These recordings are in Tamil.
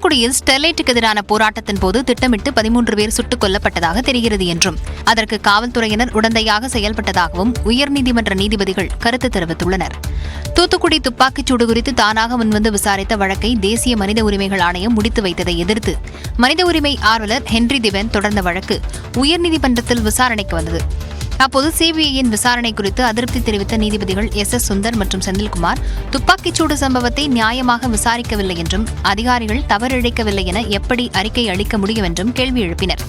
தூத்துக்குடியில் ஸ்டெர்லைட்டுக்கு எதிரான போராட்டத்தின் போது திட்டமிட்டு 13 பேர் சுட்டுக் கொல்லப்பட்டதாக தெரிகிறது என்றும் அதற்கு காவல்துறையினர் உடந்தையாக செயல்பட்டதாகவும் உயர்நீதிமன்ற நீதிபதிகள் கருத்து தெரிவித்துள்ளனர். தூத்துக்குடி துப்பாக்கிச்சூடு குறித்து தானாக முன்வந்து விசாரித்த வழக்கை தேசிய மனித உரிமைகள் ஆணையம் முடித்து வைத்ததை எதிர்த்து மனித உரிமை ஆர்வலர் ஹென்றி திவென் தொடர்ந்த வழக்கு உயர்நீதிமன்றத்தில் விசாரணைக்கு வந்தது. அப்போது சிபிஐயின் விசாரணை குறித்து அதிருப்தி தெரிவித்த நீதிபதிகள் எஸ். சுந்தர் மற்றும் செந்தில்குமார் துப்பாக்கிச்சூடு சம்பவத்தை நியாயமாக விசாரிக்கவில்லை என்றும் அதிகாரிகள் தவறிழைக்கவில்லை என எப்படி அறிக்கை அளிக்க முடியும் என்றும் கேள்வி எழுப்பினர்.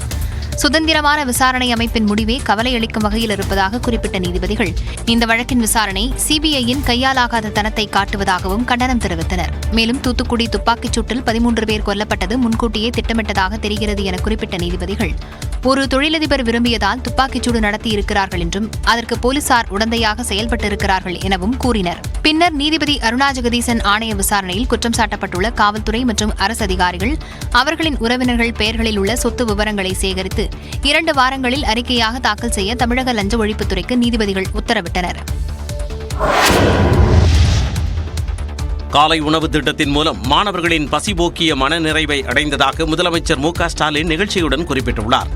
சுதந்திரமான விசாரணை அமைப்பின் முடிவே கவலை அளிக்கும் வகையில் இருப்பதாக குறிப்பிட்ட நீதிபதிகள் இந்த வழக்கின் விசாரணை சிபிஐயின் கையாலாகாத தனத்தை காட்டுவதாகவும் கண்டனம் தெரிவித்தனர். மேலும் தூத்துக்குடி துப்பாக்கிச்சூட்டில் 13 பேர் கொல்லப்பட்டது முன்கூட்டியே திட்டமிட்டதாக தெரிகிறது என குறிப்பிட்ட நீதிபதிகள் ஒரு தொழிலதிபர் விரும்பியதால் துப்பாக்கிச்சூடு நடத்தியிருக்கிறார்கள் என்றும் அதற்கு போலீசார் உடந்தையாக செயல்பட்டிருக்கிறார்கள் எனவும் கூறினர். பின்னர் நீதிபதி அருணா ஜெகதீசன் ஆணைய விசாரணையில் குற்றம் சாட்டப்பட்டுள்ள காவல்துறை மற்றும் அரசு அதிகாரிகள் அவர்களின் உறவினர்கள் பெயர்களில் உள்ள சொத்து விவரங்களை சேகரித்து 2 வாரங்களில் அறிக்கையாக தாக்கல் செய்ய தமிழக லஞ்ச ஒழிப்புத்துறைக்கு நீதிபதிகள் உத்தரவிட்டனர். காலை உணவு திட்டத்தின் மூலம் மாணவர்களின் பசிபோக்கிய மனநிறைவை அடைந்ததாக முதலமைச்சர் மு க ஸ்டாலின் நிகழ்ச்சியுடன் குறிப்பிட்டுள்ளார்.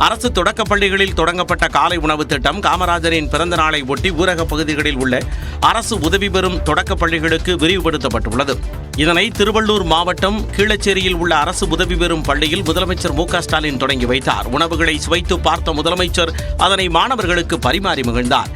அரசு தொடக்கப் பள்ளிகளில் தொடங்கப்பட்ட காலை உணவு திட்டம் காமராஜரின் பிறந்த நாளை ஒட்டி ஊரகப் பகுதிகளில் உள்ள அரசு உதவி பெறும் தொடக்கப் பள்ளிகளுக்கு விரிவுபடுத்தப்பட்டுள்ளது. இதனை திருவள்ளூர் மாவட்டம் கீழச்சேரியில் உள்ள அரசு உதவி பெறும் பள்ளியில் முதலமைச்சர் மு க ஸ்டாலின் தொடங்கி வைத்தார். உணவுகளை சுவைத்து பார்த்த முதலமைச்சர் அதனை மாணவர்களுக்கு பரிமாறி மகிழ்ந்தார்.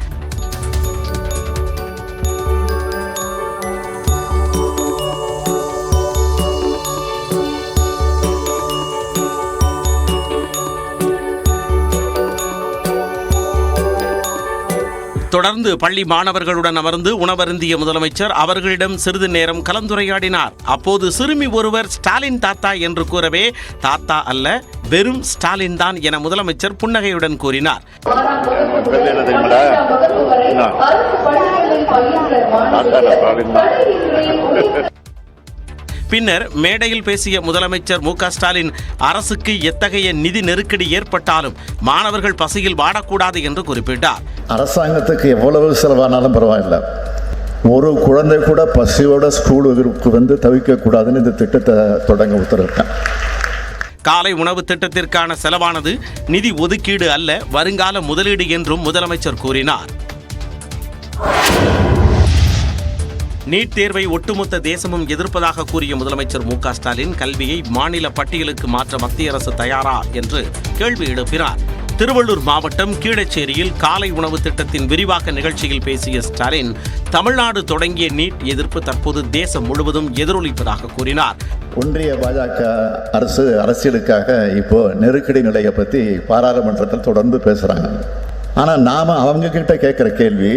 தொடர்ந்து பள்ளி மாணவர்களுடன் அமர்ந்து உணவருந்திய முதலமைச்சர் அவர்களிடம் சிறிது நேரம் கலந்துரையாடினார். அப்போது சிறுமி ஒருவர் ஸ்டாலின் தாத்தா என்று கூறவே தாத்தா அல்ல வெறும் ஸ்டாலின் தான் என முதலமைச்சர் புன்னகையுடன் கூறினார். பின்னர் மேடையில் பேசிய முதலமைச்சர் மு க ஸ்டாலின் அரசுக்கு எத்தகைய நிதி நெருக்கடி ஏற்பட்டாலும் மாணவர்கள் பசியில் வாடக்கூடாது என்று குறிப்பிட்டார். அரசாங்கத்துக்கு எவ்வளவு செலவானாலும் பரவாயில்லை, ஒரு குழந்தை கூட பசியோட ஸ்கூலுக்கு வந்து தவிக்கக்கூடாதுன்னு இந்த திட்டத்தை தொடங்க உத்தரவிட்டேன். காலை உணவு திட்டத்திற்கான செலவானது நிதி ஒதுக்கீடு அல்ல, வருங்கால முதலீடு என்றும் முதலமைச்சர் கூறினார். நீட் தேர்வை ஒட்டுமொத்த தேசமும் எதிர்ப்பதாக கூறிய முதலமைச்சர் மு க ஸ்டாலின் கல்வியை மாநில பட்டியலுக்கு மாற்ற மத்திய அரசு தயாரா என்று கேள்வி எழுப்பினார். திருவள்ளூர் மாவட்டம் கீழச்சேரியில் காலை உணவு திட்டத்தின் விரிவாக்க நிகழ்ச்சியில் பேசிய ஸ்டாலின் தமிழ்நாடு தொடங்கிய நீட் எதிர்ப்பு தற்போது தேசம் முழுவதும் எதிரொலிப்பதாக கூறினார். ஒன்றிய பாஜக அரசு அரசியலுக்காக இப்போ நெருக்கடி நிலையை பற்றி பாராளுமன்றத்தில் தொடர்ந்து பேசுறாங்க. ஆனால் நாம அவங்க கிட்ட கேட்கிற கேள்வி,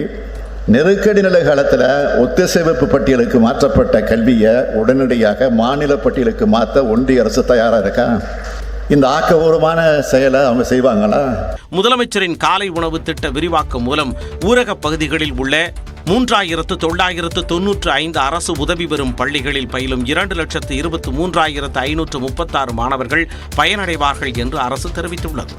நெருக்கடி நிலை காலத்தில் ஒத்திசைவு பட்டியலுக்கு மாற்றப்பட்ட கல்வியை உடனடியாக மாநில பட்டியலுக்கு மாற்ற ஒன்றிய அரசு தயாராக இருக்கா? இந்த ஆக்கபூர்வமான செயலை அவங்க செய்வாங்களா? முதலமைச்சரின் காலை உணவு திட்ட விரிவாக்கம் மூலம் ஊரக பகுதிகளில் உள்ள 3995 அரசு உதவி பெறும் பள்ளிகளில் பயிலும் 2,23,536 மாணவர்கள் பயனடைவார்கள் என்று அரசு தெரிவித்துள்ளது.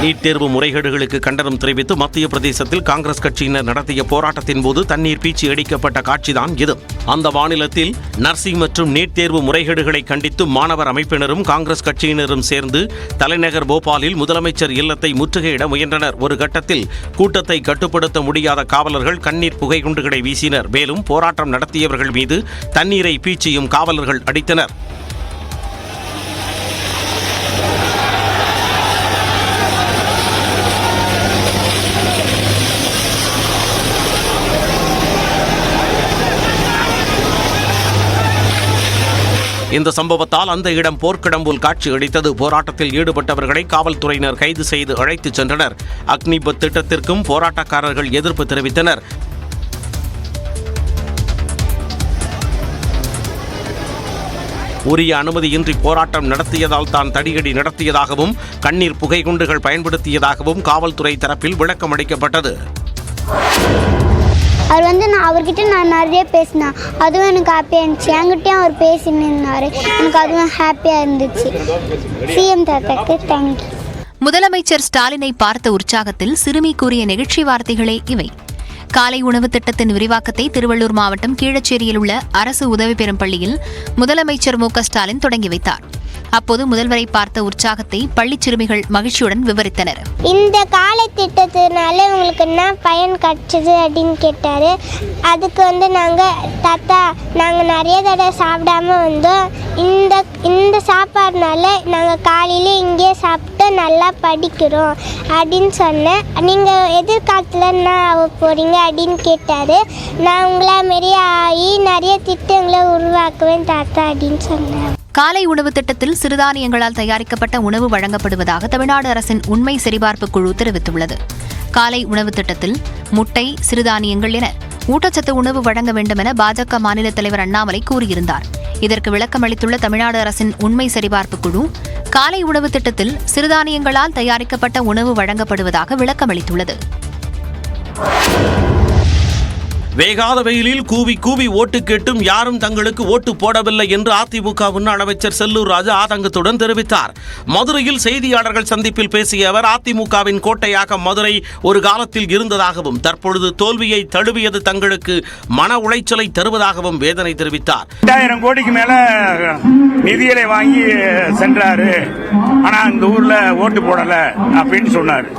நீட் தேர்வு முறைகேடுகளுக்கு கண்டனம் தெரிவித்து மத்திய பிரதேசத்தில் காங்கிரஸ் கட்சியினர் நடத்திய போராட்டத்தின் போது தண்ணீர் பீச்சி அடிக்கப்பட்ட காட்சிதான் இது. அந்த மாநிலத்தில் நர்சிங் மற்றும் நீட் தேர்வு முறைகேடுகளை கண்டித்து மாணவர் அமைப்பினரும் காங்கிரஸ் கட்சியினரும் சேர்ந்து தலைநகர் போபாலில் முதலமைச்சர் இல்லத்தை முற்றுகையிட முயன்றனர். ஒரு கட்டத்தில் கூட்டத்தை கட்டுப்படுத்த முடியாத காவலர்கள் கண்ணீர் புகை குண்டுகளை வீசினர். மேலும் போராட்டம் நடத்தியவர்கள் மீது தண்ணீரை பீச்சியும் காவலர்கள் அடித்தனர். இந்த சம்பவத்தால் அந்த இடம் போர்க்கிடம் போல் காட்சி அளித்தது. போராட்டத்தில் ஈடுபட்டவர்களை காவல்துறையினர் கைது செய்து அழைத்துச் சென்றனர். அக்னிபத் திட்டத்திற்கும் போராட்டக்காரர்கள் எதிர்ப்பு தெரிவித்தனர். உரிய அனுமதியின்றி போராட்டம் நடத்தியதால் தான் தடியடி நடத்தியதாகவும் கண்ணீர் புகை குண்டுகள் பயன்படுத்தியதாகவும் காவல்துறை தரப்பில் விளக்கம் அளிக்கப்பட்டது. நான் அவர்கிட்ட நிறைய பேசினேன், அதுவும் எனக்கு ஹாப்பியாக இருந்துச்சு. என்கிட்டயும் அவர் பேசின்னு இருந்தார், எனக்கு அதுவும் ஹாப்பியாக இருந்துச்சு. சிஎம் தாத்தாக்கு தேங்க்யூ. முதலமைச்சர் ஸ்டாலினை பார்த்த உற்சாகத்தில் சிறுமி கூறிய நிகழ்ச்சி வார்த்தைகளே இவை. காலை உணவு திட்டத்தின் விரிவாக்கத்தை திருவள்ளூர் மாவட்டம் கீழச்சேரியில் உள்ள அரசு உதவி பெறும் பள்ளியில் முதலமைச்சர் ஸ்டாலின் தொடங்கி வைத்தார். அப்போது முதல்வரை பார்த்த உற்சாகத்தை பள்ளி சிறுமிகள் மகிழ்ச்சியுடன் விவரித்தனர். இந்த காலை திட்டத்தினால உங்களுக்கு என்ன பயன் கிடைச்சது அப்படின்னு கேட்டார். அதுக்கு நாங்கள் நிறைய தடவை சாப்பிடாம வந்தோம். இந்த சாப்பாடுனால நாங்கள் காலையில் இங்கேயே சாப்பிட்டு நல்லா படிக்கிறோம் அப்படின்னு சொன்னேன். நீங்கள் எதிர்காலத்தில் என்ன ஆக போகிறீங்க அப்படின்னு கேட்டார். நான் உங்களை மாரி ஆகி நிறைய திட்டங்களை உருவாக்குவேன் தாத்தா அப்படின்னு சொன்னேன். காலை உணவு திட்டத்தில் சிறுதானியங்களால் தயாரிக்கப்பட்ட உணவு வழங்கப்படுவதாக தமிழ்நாடு அரசின் உண்மை சரிபார்ப்பு குழு தெரிவித்துள்ளது. காலை உணவு திட்டத்தில் முட்டை, சிறுதானியங்கள் என ஊட்டச்சத்து உணவு வழங்க வேண்டும் என பாஜக மாநில தலைவர் அண்ணாமலை கூறியிருந்தார். இதற்கு விளக்கம் அளித்துள்ள தமிழ்நாடு அரசின் உண்மை சரிபார்ப்பு குழு, காலை உணவு திட்டத்தில் சிறுதானியங்களால் தயாரிக்கப்பட்ட உணவு வழங்கப்படுவதாக விளக்கம் அளித்துள்ளது. வேகாத வெயிலில் கூவி கூவி ஓட்டு கேட்டும் யாரும் தங்களுக்கு ஓட்டு போடவில்லை என்று அதிமுக முன்னாள் அமைச்சர் செல்லூர் ராஜு ஆதங்கத்துடன் தெரிவித்தார். மதுரையில் செய்தியாளர்கள் சந்திப்பில் பேசிய அவர், அதிமுகவின் கோட்டையாக மதுரை ஒரு காலத்தில் இருந்ததாகவும் தற்பொழுது தோல்வியை தழுவியது தங்களுக்கு மன உளைச்சலை தருவதாகவும் வேதனை தெரிவித்தார். 2000 கோடிக்கு மேல நிதிகளை வாங்கி சென்றாரு, ஆனா இந்த ஊர்ல ஓட்டு போடல அப்படின்னு சொன்னார்.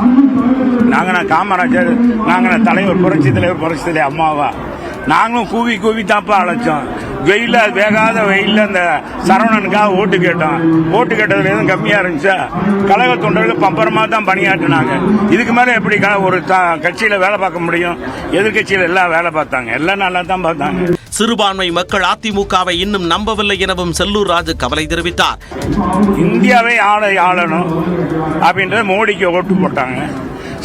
நாங்க காமராஜர், நாங்க தலைவர் புரட்சி தலைவர் அம்மாவா நாங்களும் கூவி கூவி தாப்பா அழைச்சோம். வெயில வேகாத வெயில அந்த சரவணனுக்காக ஓட்டு கேட்டோம். ஓட்டு கேட்டதுல எதுவும் கம்மியா இருந்துச்சா? கழக தொண்டர்கள் பம்பரமா தான் பணியாற்றினாங்க. இதுக்கு மேல எப்படி ஒரு கட்சியில வேலை பார்க்க முடியும்? எதிர்கட்சியில எல்லாம் வேலை பார்த்தாங்க, எல்லாம் நல்லா தான் பார்த்தாங்க. சிறுபான்மை மக்கள் அதிமுகவை இன்னும் நம்பவில்லை எனவும் செல்லூர் ராஜு கவலை தெரிவித்தார். இந்தியாவை ஆளணும் அப்படின்றத மோடிக்கு ஓட்டு போட்டாங்க.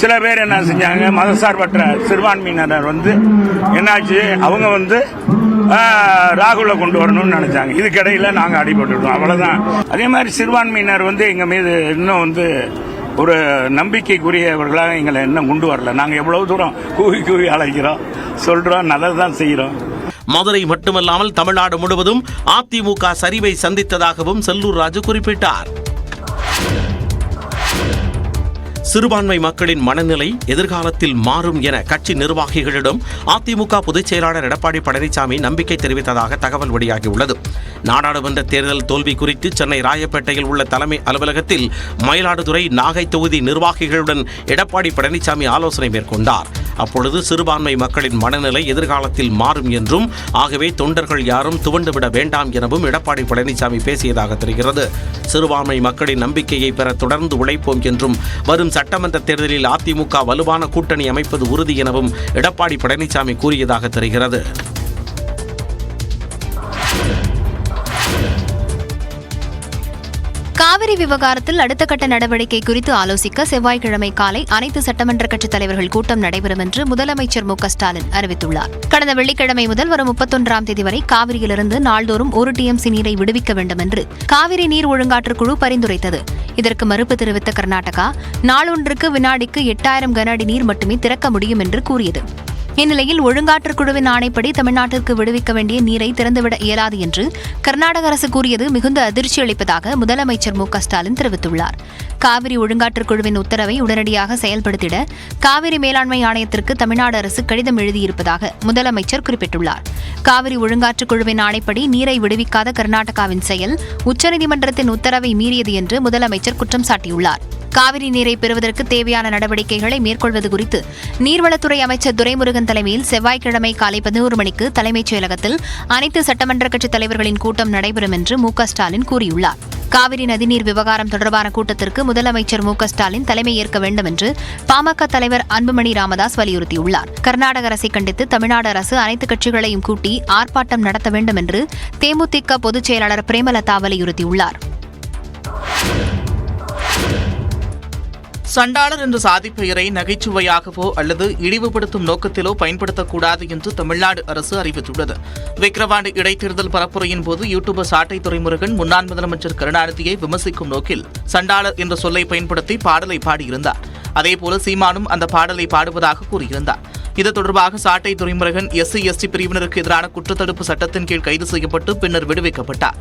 சில பேர் என்ன செஞ்சாங்க, மதசார்பற்ற சிறுபான்மையினர் என்னாச்சு, அவங்க ராகுல கொண்டு வரணும்னு நினைச்சாங்க. இதுக்கிடையில நாங்க அடிபட்டுட்டோம், அவ்வளவுதான். அதே மாதிரி சிறுபான்மையினர் எங்க மீது இன்னும் ஒரு நம்பிக்கைக்குரியவர்களாக எங்களை இன்னும் கொண்டு வரல. நாங்க எவ்வளவு தூரம் கூவி கூவி அழைக்கிறோம், சொல்றோம், நல்லதுதான் செய்யறோம். மதுரை மட்டுமல்லாமல் தமிழ்நாடு முழுவதும் அதிமுக சரிவை சந்தித்ததாகவும் செல்லூர் ராஜு குறிப்பிட்டார். சிறுபான்மை மக்களின் மனநிலை எதிர்காலத்தில் மாறும் என கட்சி நிர்வாகிகளிடம் அதிமுக பொதுச் செயலாளர் எடப்பாடி பழனிசாமி நம்பிக்கை தெரிவித்ததாக தகவல் வெளியாகியுள்ளது. நாடாளுமன்ற தேர்தல் தோல்வி குறித்து சென்னை ராயப்பேட்டையில் உள்ள தலைமை அலுவலகத்தில் மயிலாடுதுறை, நாகை தொகுதி நிர்வாகிகளுடன் எடப்பாடி பழனிசாமி ஆலோசனை மேற்கொண்டார். அப்பொழுது சிறுபான்மை மக்களின் மனநிலை எதிர்காலத்தில் மாறும் என்றும், ஆகவே தொண்டர்கள் யாரும் துவண்டுவிட வேண்டாம் எனவும் எடப்பாடி பழனிசாமி பேசியதாக தெரிகிறது. சிறுபான்மை மக்களின் நம்பிக்கையை பெற தொடர்ந்து உழைப்போம் என்றும், வரும் சட்டமன்ற தேர்தலில் அதிமுக வலுவான கூட்டணி அமைப்பது உறுதி எனவும் எடப்பாடி பழனிசாமி கூறியதாக தெரிகிறது. காவிரி விவகாரத்தில் அடுத்த கட்ட நடவடிக்கை குறித்து ஆலோசிக்க செவ்வாய்க்கிழமை காலை அனைத்து சட்டமன்ற கட்சித் தலைவர்கள் கூட்டம் நடைபெறும் என்று முதலமைச்சர் ஸ்டாலின் அறிவித்துள்ளார். கடந்த வெள்ளிக்கிழமை முதல் வரும் 31ஆம் தேதி வரை காவிரியிலிருந்து நாள்தோறும் 1 TMC நீரை விடுவிக்க வேண்டும் என்று காவிரி நீர் ஒழுங்காற்றுக்குழு பரிந்துரைத்தது. இதற்கு மறுப்பு தெரிவித்த கர்நாடகா, நாளொன்றுக்கு வினாடிக்கு 8000 கன அடி நீர் மட்டுமே திறக்க முடியும் என்று கூறியது. இந்நிலையில் ஒழுங்காற்றுக்குழுவின் ஆணைப்படி தமிழ்நாட்டிற்கு விடுவிக்க வேண்டிய நீரை திறந்துவிட இயலாது என்று கர்நாடக அரசு கூறியது மிகுந்த அதிர்ச்சி அளிப்பதாக முதலமைச்சர் ஸ்டாலின் தெரிவித்துள்ளார். காவிரி ஒழுங்காற்றுக்குழுவின் உத்தரவை உடனடியாக செயல்படுத்திட காவிரி மேலாண்மை ஆணையத்திற்கு தமிழ்நாடு அரசு கடிதம் எழுதியிருப்பதாக முதலமைச்சர் குறிப்பிட்டுள்ளார். காவிரி ஒழுங்காற்றுக்குழுவின் ஆணைப்படி நீரை விடுவிக்காத கர்நாடகாவின் செயல் உச்சநீதிமன்றத்தின் உத்தரவை மீறியது என்று முதலமைச்சர் குற்றம் சாட்டியுள்ளார். காவிரி நீரை பெறுவதற்கு தேவையான நடவடிக்கைகளை மேற்கொள்வது குறித்து நீர்வளத்துறை அமைச்சர் துரைமுருகன் தலைமையில் செவ்வாய்க்கிழமை காலை 11 மணிக்கு தலைமைச் செயலகத்தில் அனைத்து சட்டமன்ற கட்சித் தலைவர்களின் கூட்டம் நடைபெறும் என்று ஸ்டாலின் கூறியுள்ளார். காவிரி நதிநீர் விவகாரம் தொடர்பான கூட்டத்திற்கு முதலமைச்சர் ஸ்டாலின் தலைமை ஏற்க வேண்டும் என்று பாமக தலைவர் அன்புமணி ராமதாஸ் வலியுறுத்தியுள்ளார். கர்நாடக அரசை கண்டித்து தமிழ்நாடு அரசு அனைத்து கட்சிகளையும் கூட்டி ஆர்ப்பாட்டம் நடத்த வேண்டும் என்று தேமுதிக பொதுச் செயலாளர் பிரேமலதா வலியுறுத்தியுள்ளார். சண்டாளர் என்ற சாதி பெயரை நகைச்சுவையாகவோ அல்லது இழிவுபடுத்தும் நோக்கத்திலோ பயன்படுத்தக்கூடாது என்று தமிழ்நாடு அரசு அறிவித்துள்ளது. விக்கிரவாண்டி இடைத்தேர்தல் பரப்புரையின் போது யூடியூபர் சாட்டை துரைமுருகன் முன்னாள் முதலமைச்சர் கருணாநிதியை விமர்சிக்கும் நோக்கில் சண்டாளர் என்ற சொல்லை பயன்படுத்தி பாடலை பாடியிருந்தார். அதேபோல சீமானும் அந்த பாடலை பாடுவதாக கூறியிருந்தார். இது தொடர்பாக சாட்டை துரைமுருகன் SC/ST பிரிவினருக்கு எதிரான குற்றத்தடுப்பு சட்டத்தின் கீழ் கைது செய்யப்பட்டு பின்னர் விடுவிக்கப்பட்டார்.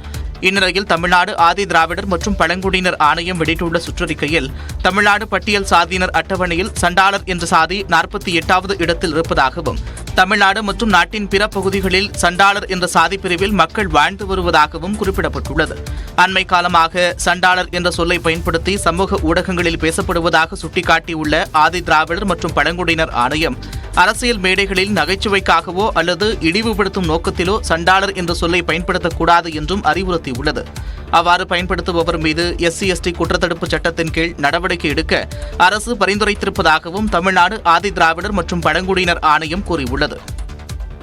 இந்நிலையில் தமிழ்நாடு ஆதி திராவிடர் மற்றும் பழங்குடியினர் ஆணையம் வெளியிட்டுள்ள சுற்றறிக்கையில் தமிழ்நாடு பட்டியல் சாதியினர் அட்டவணையில் சண்டாளர் என்ற சாதி 48வது இடத்தில் இருப்பதாகவும் தமிழ்நாடு மற்றும் நாட்டின் பிற பகுதிகளில் சண்டாளர் என்ற சாதி பிரிவில் மக்கள் வாழ்ந்து வருவதாகவும் குறிப்பிடப்பட்டுள்ளது. அண்மை காலமாக சண்டாளர் என்ற சொல்லை பயன்படுத்தி சமூக ஊடகங்களில் பேசப்படுவதாக சுட்டிக்காட்டியுள்ள ஆதி திராவிடர் மற்றும் பழங்குடியினர் ஆணையம் அரசியல் மேடைகளில் நகைச்சுவைக்காகவோ அல்லது இழிவுபடுத்தும் நோக்கத்திலோ சண்டாளர் என்ற சொல்லை பயன்படுத்தக்கூடாது என்றும் அறிவுறுத்தியுள்ளது. அவ்வாறு பயன்படுத்துபவர் மீது SC/ST குற்றத்தடுப்பு சட்டத்தின் கீழ் நடவடிக்கை எடுக்க அரசு பரிந்துரைத்திருப்பதாகவும் தமிழ்நாடு ஆதி திராவிடர் மற்றும் பழங்குடியினர் ஆணையம் கூறியுள்ளது.